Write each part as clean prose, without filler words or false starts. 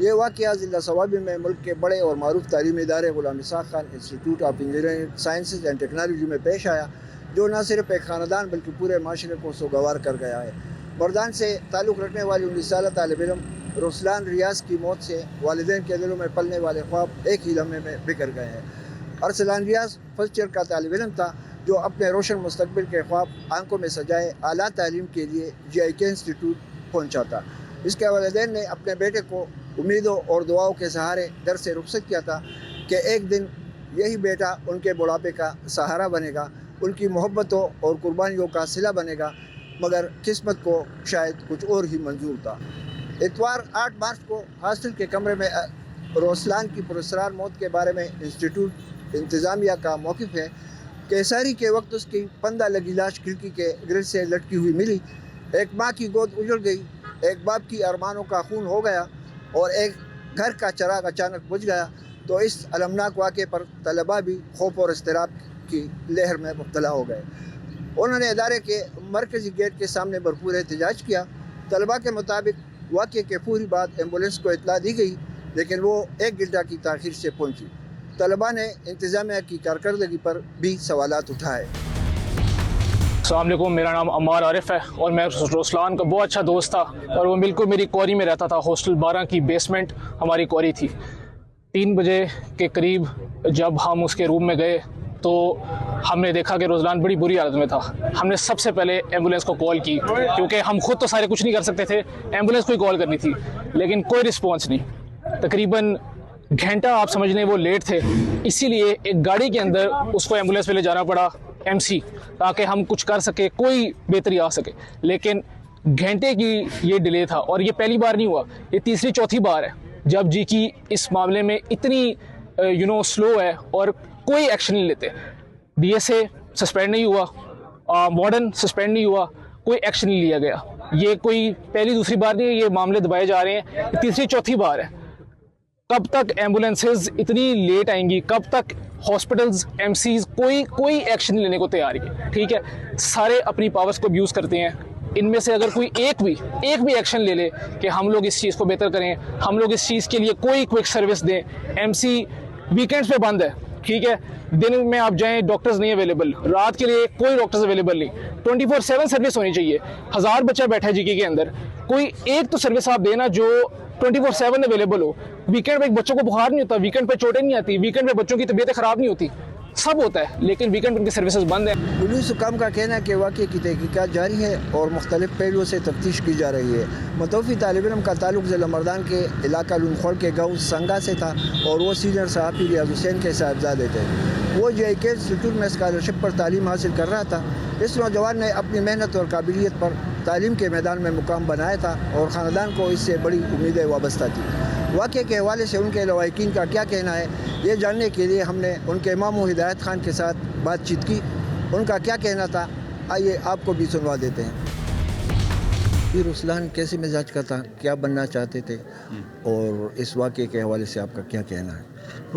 یہ واقعہ ضلع صوابی میں ملک کے بڑے اور معروف تعلیمی ادارے Ghulam Ishaq Khan institute of engineering sciences and technology میں پیش آیا، جو نہ صرف ایک خاندان بلکہ پورے معاشرے کو سوگوار کر گیا ہے۔ بردان سے تعلق رکھنے والی 19 سالہ طالب علم رسلان ریاض کی موت سے والدین کے دلوں میں پلنے والے خواب ایک ہی لمحے میں بکھر گئے ہیں۔ ارسلان ریاض فرسٹ ایئر کا طالب علم تھا، جو اپنے روشن مستقبل کے خواب آنکھوں میں سجائے اعلیٰ تعلیم کے لیے JIK انسٹیٹیوٹ پہنچا تھا۔ اس کے والدین نے اپنے بیٹے کو امیدوں اور دعاؤں کے سہارے گھر سے رخصت کیا تھا کہ ایک دن یہی بیٹا ان کے بڑھاپے کا سہارا بنے گا، ان کی محبتوں اور قربانیوں کا صلہ بنے گا، مگر قسمت کو شاید کچھ اور ہی منظور تھا۔ اتوار 8 مارچ کو ہاسٹل کے کمرے میں رسلان کی پراسرار موت کے بارے میں انسٹیٹیوٹ انتظامیہ کا موقف ہے کہ سحری کے وقت اس کی پندہ لگی لاش کھڑکی کے گرل سے لٹکی ہوئی ملی۔ ایک ماں کی گود اجڑ گئی، ایک باپ کی ارمانوں کا خون ہو گیا اور ایک گھر کا چراغ اچانک بجھ گیا، تو اس المناک واقعے پر طلباء بھی خوف اور اضطراب کی لہر میں مبتلا ہو گئے۔ انہوں نے ادارے کے مرکزی گیٹ کے سامنے بھرپور احتجاج کیا۔ طلباء کے مطابق واقعے کے فوری بعد ایمبولینس کو اطلاع دی گئی، لیکن وہ 1 گھنٹہ کی تاخیر سے پہنچی۔ طلباء نے انتظامیہ کی کارکردگی پر بھی سوالات اٹھائے۔ السلام علیکم، میرا نام عمار عارف ہے اور میں رسلان کا بہت اچھا دوست تھا، اور وہ بالکل میری کوری میں رہتا تھا۔ ہاسٹل 12 کی بیسمنٹ ہماری کوری تھی۔ 3 بجے کے قریب جب ہم اس کے روم میں گئے تو ہم نے دیکھا کہ رسلان بڑی بری حالت میں تھا۔ ہم نے سب سے پہلے ایمبولینس کو کال کی، کیونکہ ہم خود تو سارے کچھ نہیں کر سکتے تھے، ایمبولینس کو ہی کال کرنی تھی، لیکن کوئی رسپانس نہیں۔ تقریباً گھنٹہ آپ سمجھ لیں وہ لیٹ تھے، اسی لیے ایک گاڑی کے اندر اس کو ایمبولینس پہ لے جانا پڑا MC، تاکہ ہم کچھ کر سکے، کوئی بہتری آ سکے۔ لیکن گھنٹے کی یہ ڈیلے تھا، اور یہ پہلی بار نہیں ہوا، یہ تیسری چوتھی بار ہے جب جی کی اس معاملے میں اتنی سلو ہے اور کوئی ایکشن نہیں لیتے۔ DSA سسپینڈ نہیں ہوا، وارڈن سسپینڈ نہیں ہوا، کوئی ایکشن نہیں لیا گیا۔ یہ کوئی پہلی دوسری بار نہیں ہے، یہ معاملے دبائے جا رہے ہیں، یہ تیسری چوتھی بار ہے۔ کب تک ایمبولینسز اتنی لیٹ آئیں گی؟ کب تک ہاسپٹلز MCs کوئی ایکشن لینے کو تیار ہے؟ ٹھیک ہے، سارے اپنی پاورز کو ابیوز کرتے ہیں۔ ان میں سے اگر کوئی ایک بھی ایکشن لے لے کہ ہم لوگ اس چیز کو بہتر کریں، ہم لوگ اس چیز کے لیے کوئی کوئک سروس دیں۔ MC ویکینڈز پہ بند ہے، ٹھیک ہے، دن میں آپ جائیں ڈاکٹرز نہیں اویلیبل، رات کے لیے کوئی ڈاکٹرز اویلیبل نہیں، 24/7 سروس ہونی چاہیے۔ 1000 بچہ بیٹھا ہے GK کے اندر، کوئی ایک تو سروس آپ دینا جو 24/7 اویلیبل ہو۔ ویکینڈ پہ بچوں کو بخار نہیں ہوتا، ویکینڈ پہ چوٹیں نہیں آتی، ویکینڈ پہ بچوں کی طبیعتیں خراب نہیں ہوتی، سب ہوتا ہے، لیکن ویکینڈ پہ ان کی سروسز بند ہیں۔ پولیس حکام کا کہنا ہے کہ واقعے کی تحقیقات جاری ہے اور مختلف پہلوؤں سے تفتیش کی جا رہی ہے۔ متوفی طالب علم کا تعلق ضلع مردان کے علاقہ لونخوڑ کے گاؤں سنگا سے تھا، اور وہ سینئر صحافی ریاض حسین کے صاحبزادے تھے۔ وہ JIK انسٹیٹیوٹ میں اسکالرشپ پر تعلیم حاصل کر رہا تھا۔ اس نوجوان نے اپنی محنت اور قابلیت پر تعلیم کے میدان میں مقام بنایا تھا، اور خاندان کو اس سے بڑی امیدیں وابستہ تھیں۔ واقعے کے حوالے سے ان کے لواحقین کا کیا کہنا ہے، یہ جاننے کے لیے ہم نے ان کے ماموں ہدایت خان کے ساتھ بات چیت کی۔ ان کا کیا کہنا تھا، آئیے آپ کو بھی سنوا دیتے ہیں۔ یہ رسلان کیسے مزاج کا تھا، کیا بننا چاہتے تھے، اور اس واقعے کے حوالے سے آپ کا کیا کہنا ہے؟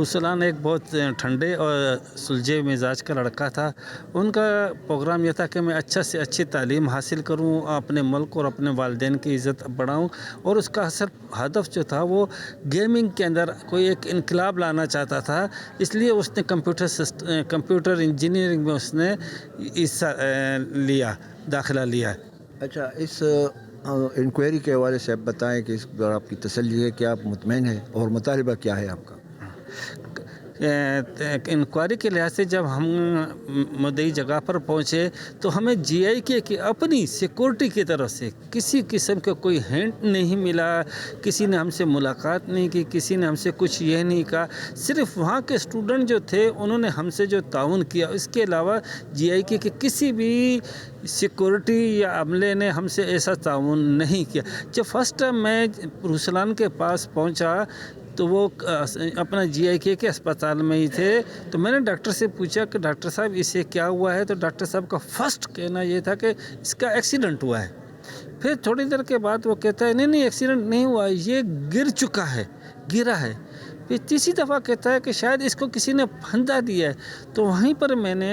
رسلان ایک بہت ٹھنڈے اور سلجھے مزاج کا لڑکا تھا۔ ان کا پروگرام یہ تھا کہ میں اچھا سے اچھی تعلیم حاصل کروں، اپنے ملک اور اپنے والدین کی عزت بڑھاؤں، اور اس کا اصل ہدف جو تھا وہ گیمنگ کے اندر کوئی ایک انقلاب لانا چاہتا تھا۔ اس لیے اس نے کمپیوٹر انجینئرنگ میں اس نے داخلہ لیا۔ اچھا، اس انکوائری کے حوالے سے آپ بتائیں کہ اس پر آپ کی تسلی ہے کہ آپ مطمئن ہیں، اور مطالبہ کیا ہے آپ کا؟ انکوائری کے لحاظ سے جب ہم مدعی جگہ پر پہنچے تو ہمیں JIK کی اپنی سیکورٹی کی طرف سے کسی قسم کا کوئی ہینٹ نہیں ملا، کسی نے ہم سے ملاقات نہیں کی، کسی نے ہم سے کچھ یہ نہیں کہا۔ صرف وہاں کے اسٹوڈنٹ جو تھے انہوں نے ہم سے جو تعاون کیا، اس کے علاوہ JIK کے کسی بھی سیکورٹی یا عملے نے ہم سے ایسا تعاون نہیں کیا۔ جب فرسٹ ٹائم میں رسلان کے پاس پہنچا تو وہ اپنا JIK کے اسپتال میں ہی تھے، تو میں نے ڈاکٹر سے پوچھا کہ ڈاکٹر صاحب اسے کیا ہوا ہے، تو ڈاکٹر صاحب کا فرسٹ کہنا یہ تھا کہ اس کا ایکسیڈنٹ ہوا ہے۔ پھر تھوڑی دیر کے بعد وہ کہتا ہے نہیں ایکسیڈنٹ نہیں ہوا، یہ گرا ہے۔ پھر تیسری دفعہ کہتا ہے کہ شاید اس کو کسی نے پھندہ دیا ہے۔ تو وہیں پر میں نے